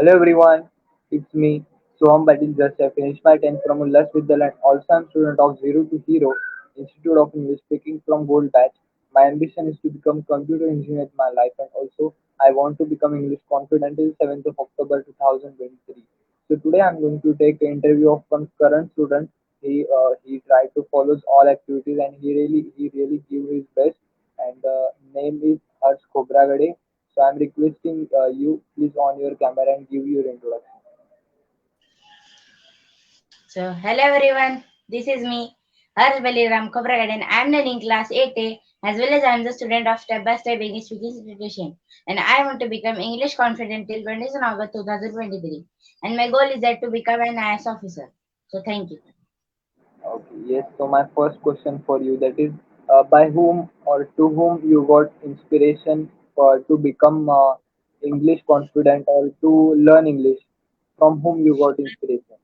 Hello everyone, it's me, Soham Patil. Just I finished my 10th from Ullas Vidyalan. Also, I'm student of Zero to Hero Institute of English speaking from Gold Batch. My ambition is to become computer engineer in my life, and also I want to become English confident till 7th of October 2023. So today I'm going to take an interview of one current student. He tried to follow all activities and he really gave his best. And name is khobragade. So I'm requesting you please on your camera and give your introduction. So, hello everyone, this is me, Harsh Baliram Khobragade, and I'm learning class 8A as well as I'm the student of Step by Step English Speaking Certification. And I want to become English confident till 22nd August 2023. And my goal is that to become an IAS officer. So, thank you. Okay, yes. So my first question for you that is by whom or to whom you got inspiration for to become English confident or to learn English? From whom you got inspiration?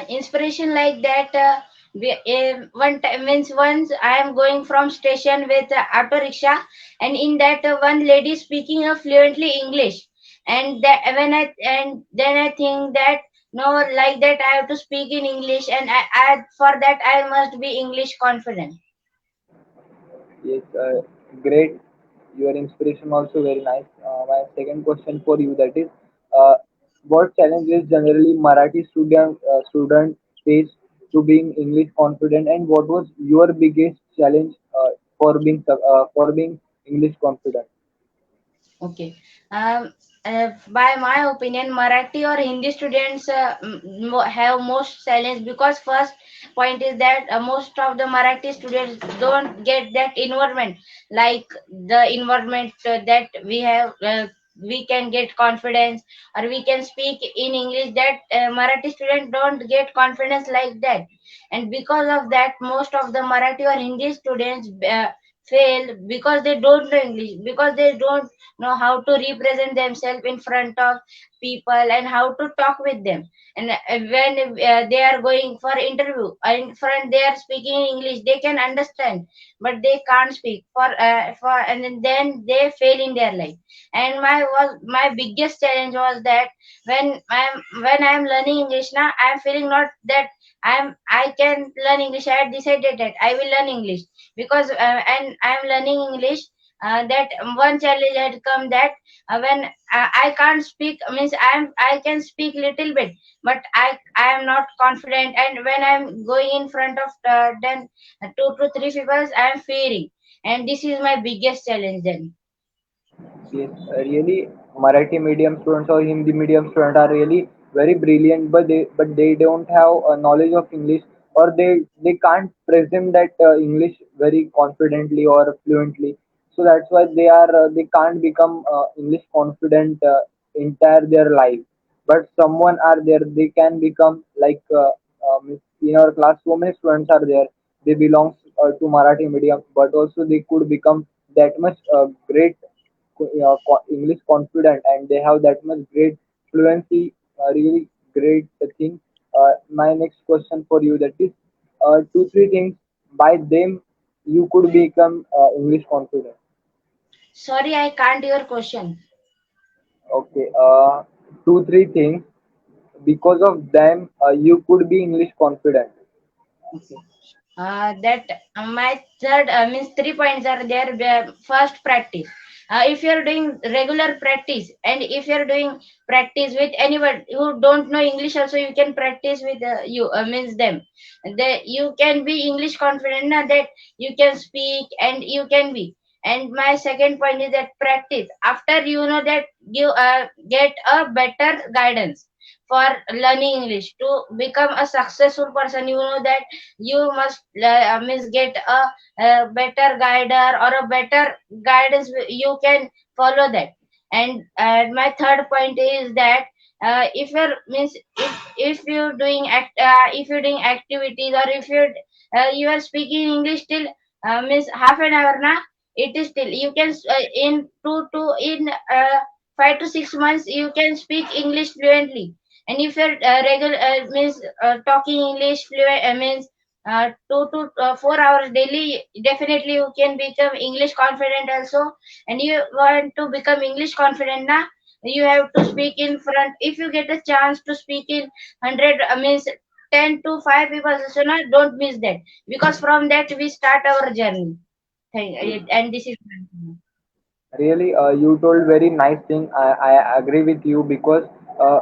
Inspiration like that one time means once I am going from station with auto rickshaw, and in that one lady speaking fluently English, and that when then I think that no, like that I have to speak in English, and for that I must be English confident. Yes, great. Your inspiration also very nice. My second question for you that is, uh, what challenges generally Marathi student face to being English confident, and what was your biggest challenge for being English confident? Okay. By my opinion, Marathi or Hindi students have most challenge, because first point is that most of the Marathi students don't get that environment, like the environment that we have. We can get confidence, or we can speak in English. That Marathi students don't get confidence like that, and because of that, most of the Marathi or Hindi students fail because they don't know English, because they don't know how to represent themselves in front of people and how to talk with them. And when they are going for interview in front, they are speaking in English, they can understand, but they can't speak for and then they fail in their life. And my biggest challenge was that when I'm learning English now, I'm feeling not that I can learn English. I had decided that I will learn English, because and I'm learning English. That one challenge had come, that when I can't speak, means I can speak little bit, but I am not confident, and when I'm going in front of then 2 to 3 people, I am fearing, and this is my biggest challenge then. Yes, really, Marathi medium students or Hindi medium students are really very brilliant, but they don't have a knowledge of English, or they can't present that English very confidently or fluently. So that's why they can't become English confident entire their life. But someone are there, they can become like in our class so many students are there. They belong to Marathi medium, but also they could become that much great English confident, and they have that much great fluency, really great thing. My next question for you that is two three things by them you could become English confident. Sorry, I can't your question. Okay, two three things because of them you could be English confident. Okay. That my third means 3 points are there. First, practice. If you're doing regular practice, and if you're doing practice with anyone who don't know English, also you can practice with you means them. You can be English confident na, that you can speak and you can be. And my second point is that practice. After you know that, you get a better guidance for learning English. To become a successful person, you know that you must means get a better guider or a better guidance. You can follow that. And my third point is that if you're means if you're doing if you're doing activities, or if you are speaking English till means half an hour na, it is still you can in 5 to 6 months you can speak English fluently. And if you're regular means talking English fluent means 2 to 4 hours daily, definitely you can become English confident also. And you want to become English confident na, You have to speak in front. If you get a chance to speak in 100, means 10 to 5 people, so now don't miss that, because from that we start our journey. And this is Really, you told very nice thing. I agree with you because uh,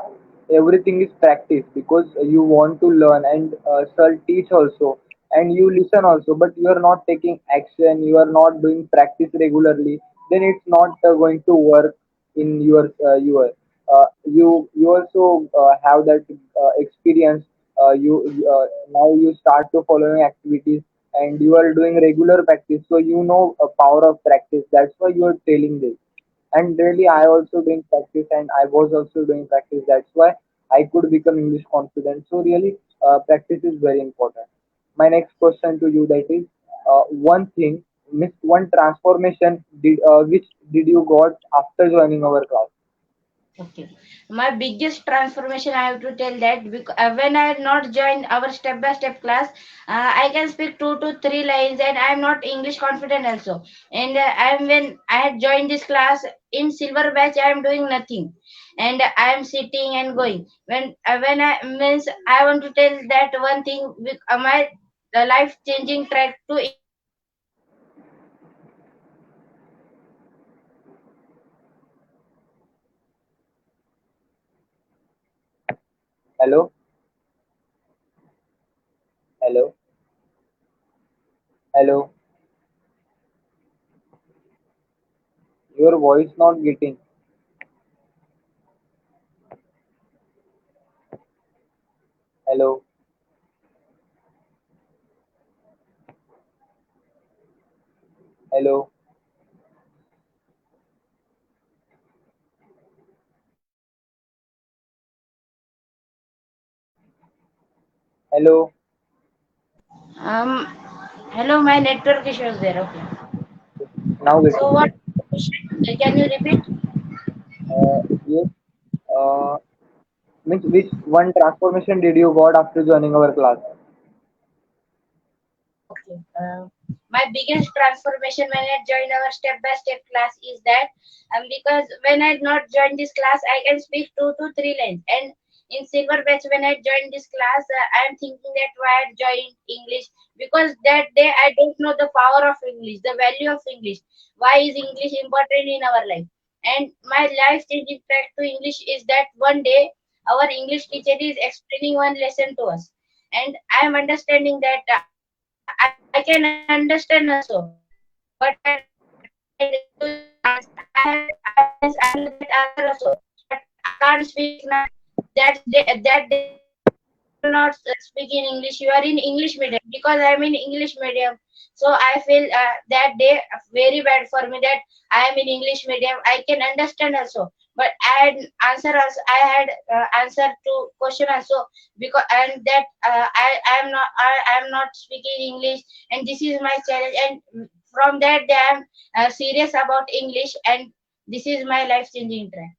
everything is practice because you want to learn and sir teach also and you listen also, but you are not taking action. You are not doing practice regularly. Then it's not going to work in your. You also have that experience. Now you start to following activities and you are doing regular practice, so you know a power of practice. That's why you are telling this. And really, I also doing practice and I was also doing practice. That's why I could become English confident. So really, practice is very important. My next question to you, that is one thing, miss one transformation did which did you got after joining our class? okay. My biggest transformation, I have to tell that, because when I had not joined our step by step class, I can speak 2 to 3 lines, and I am not English confident also. And I am when I had joined this class in silver batch, I am doing nothing, and I am sitting and going. When I means I want to tell that one thing with my the life changing track to English confident is that when I joined this class, I feel that day very bad for me, that I am understanding that Hello, English is important in our life. And hello, hello, hello. Your voice not getting. Hello, hello, hello. um, hello, my network issue is there. Okay. Now So getting. what question? Can you repeat? Yes. Uh, Means which one transformation did you got after joining our class? Okay. My biggest transformation when I joined our step by step class is that, because when I not joined this class, I can speak 2 to 3 lines. And in silver batch, when I joined this class, I am thinking that why I joined English, because that day I don't know the power of English, the value of English. Why is English important in our life? And my life changing track to English is that one day our English teacher is explaining one lesson to us, and I am understanding that I can understand also, but I do the answer. I know that answer also, but I can't speak now. That day the teacher told me you are not speaking English. You are in English medium, because I am in English medium. So I feel that day very bad for me, that I am in English medium. I can understand also, but I had answer also. I had answer to question also, because and that I am not speaking English, and this is my challenge. And from that day I am serious about English, and this is my life changing track.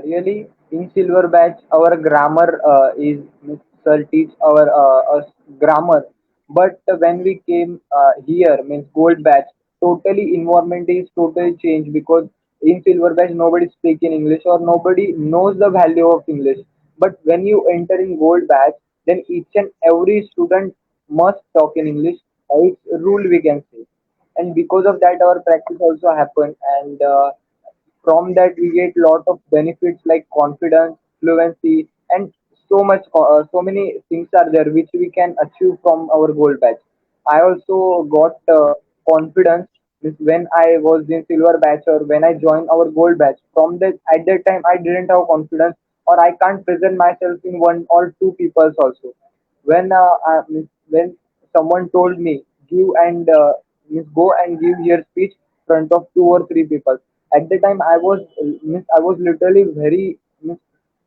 Really, in silver batch, our grammar is Miss Sir teach our us grammar. But when we came here, means gold batch, totally environment is totally changed because in silver batch nobody speak in English or nobody knows the value of English. But when you enter in gold batch, then each and every student must talk in English. It's a rule we can say, and because of that, our practice also happen and. From that we get lot of benefits like confidence, fluency, and so many things are there which we can achieve from our gold batch. I also got confidence when I was in silver batch or when I joined our gold batch. From that, at that time I didn't have confidence or I can't present myself in one or two peoples also. When someone told me give and go and give your speech front of two or three people, at the time I was literally very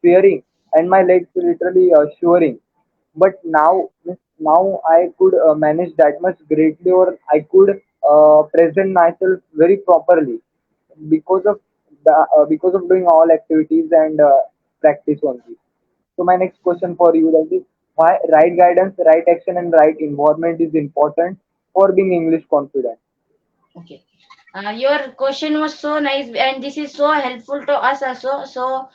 fearing and my legs were literally shivering. But now I could manage that much greatly or I could present myself very properly because of because of doing all activities and practice only. So my next question for you, that is why right guidance, right action, and right environment is important for being English confident. Okay. Your question was so nice, and this is so helpful to us also. So,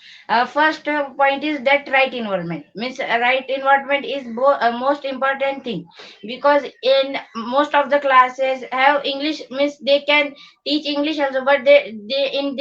first point is that right environment means right environment is most important thing, because in most of the classes have English means they can teach English also, but they in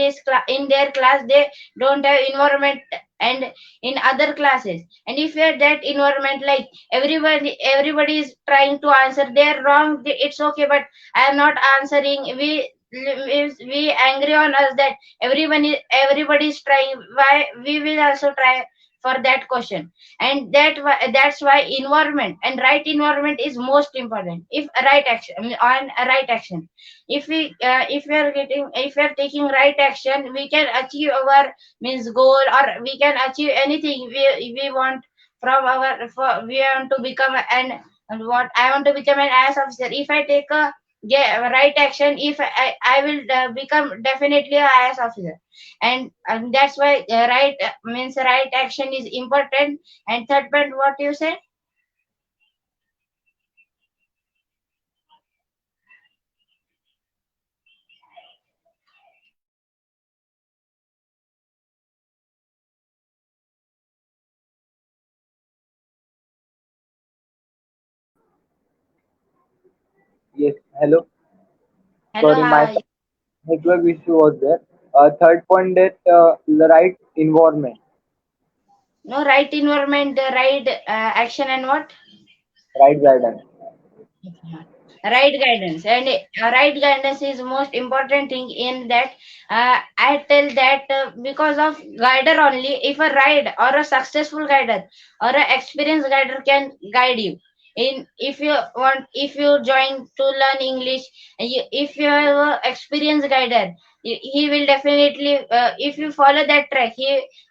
in their class they don't have environment, and in other classes, and if you have that environment, like everybody is trying to answer, they're wrong, it's okay, but I am not answering. We angry on us that everybody is trying. Why we will also try for that question, and that's why environment and right environment is most important. If right action on right action, if we are getting if we are taking right action, we can achieve our means goal, or we can achieve anything we want from our we want to become and what I want to become an IAS officer. If I take a right action, if I will become definitely a IAS officer, and that's why right means right action is important. And third point, what you said? Yes, hello. Hello, Sorry, my network issue was there. Third point, that the right environment, no, right environment, right action, and what? right guidance. Yeah. Right guidance, and right guidance is most important thing in that. I tell that because of guider only, if a ride or a successful guider or an experienced guider can guide you in, if you want, if you join to learn English, if you have a experienced guider, he will definitely if you follow that track,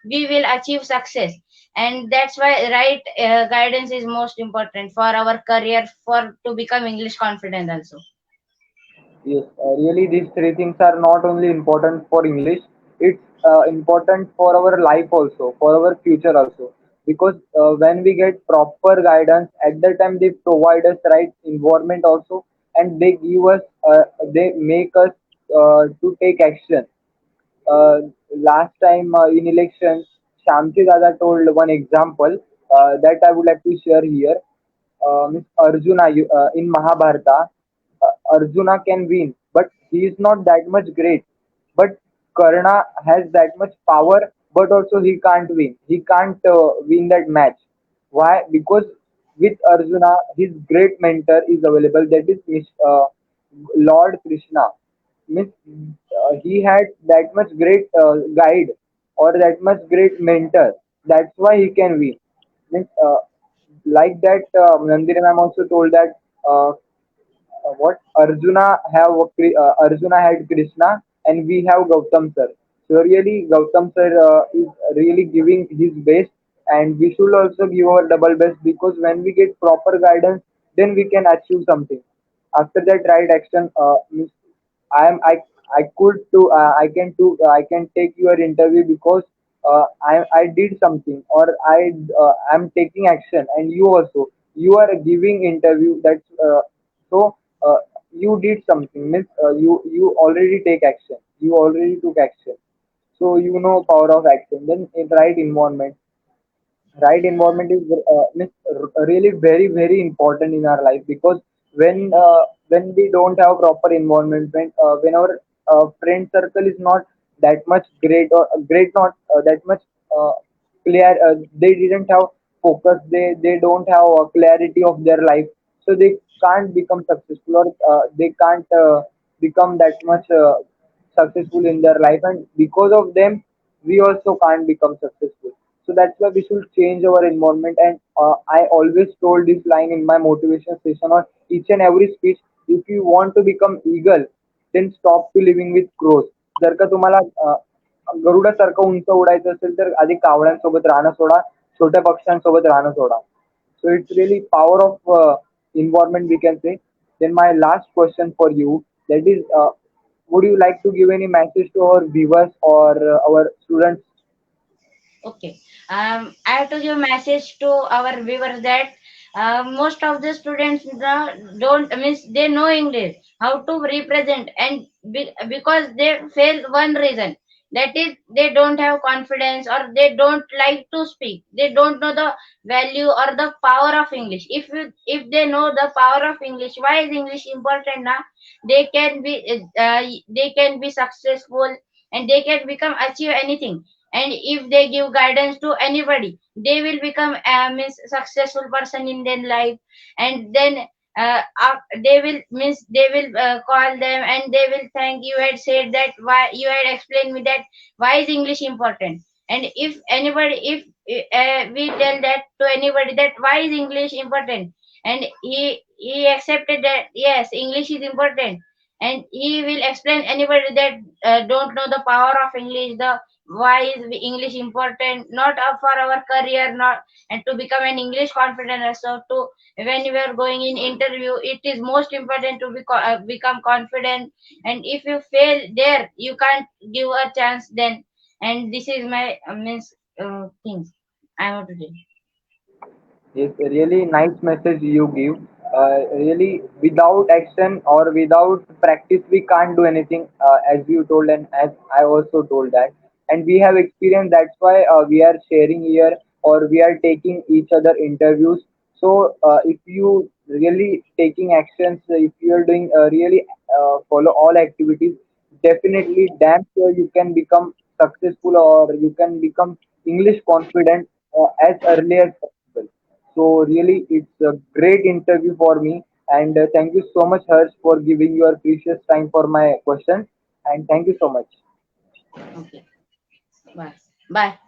we will achieve success. And that's why right guidance is most important for our career, for to become English confident also. Yes, really, these three things are not only important for English, it's important for our life also, for our future also. Because when we get proper guidance, at that time they provide us right environment also, and they make us to take action. uh, Last time in election, Shamji Dada told one example that I would like to share here. Miss Arjuna in Mahabharata, Arjuna can win, but he is not that much great. But Karna has that much power, but also he can't win. He can't win that match. Why? Because with Arjuna, his great mentor is available. That is Lord Krishna. Means he had that much great guide or that much great mentor. That's why he can win. Means like that, Nandini ma'am also told that what Arjuna had Krishna and we have Gautam sir. So really Gautam sir is really giving his best, and we should also give our double best, because when we get proper guidance, then we can achieve something. After that right action, means I am I could to I can take your interview because I did something, or I'm taking action, and you also you are giving interview. That's so you did something, means you already take action, you already took action, so you know power of action. Then in right environment, right environment is means really very important in our life, because when we don't have proper environment, when our friend circle is not that much great, or great not that much uh, clear, they didn't have focus, they don't have clarity of their life, so they can't become successful, or they can't become that much successful in their life, and because of them we also can't become successful. So that's why we should change our environment. And I always told this line in my motivation session or each and every speech: if you want to become eagle, then stop to living with crows. जर का तुम्हाला गरुडासारखं उंच उडायचं असेल तर आधी कावळ्यांसोबत राहणं soda, छोट्या पक्ष्यांसोबत राहणं soda. So it's really power of environment, we can say. Then my last question for you, that is, would you like to give any message to our viewers or our students? Okay. I have to give message to our viewers that most of the students don't means they know English how to represent, and because they fail one reason, that is they don't have confidence, or they don't like to speak, they don't know the value or the power of English. If they know the power of English, why is English important now, they can be they can be successful, and they can become achieve anything. And if they give guidance to anybody, they will become a means successful person in their life. And then they will means they will call them, and they will thank you had said that, why you had explained me that why is English important. And if anybody, if we tell that to anybody that why is English important, and he accepted that yes, English is important, and he will explain anybody that don't know the power of English, the why is English important, not for our career, not and to become an English confident. So to when you are going in interview, it is most important to become confident. And if you fail there, you can't give a chance then. And this is my means things I want to do. Yes, a really nice message you give. Really, without action or without practice, we can't do anything, as you told, and as I also told that. And we have experience, that's why we are sharing here, or we are taking each other interviews. So, if you really taking actions, if you are doing really follow all activities, definitely, damn sure you can become successful, or you can become English confident as early as possible. So really, it's a great interview for me, and thank you so much, Harsh, for giving your precious time for my questions. And thank you so much. Okay, bye. Bye.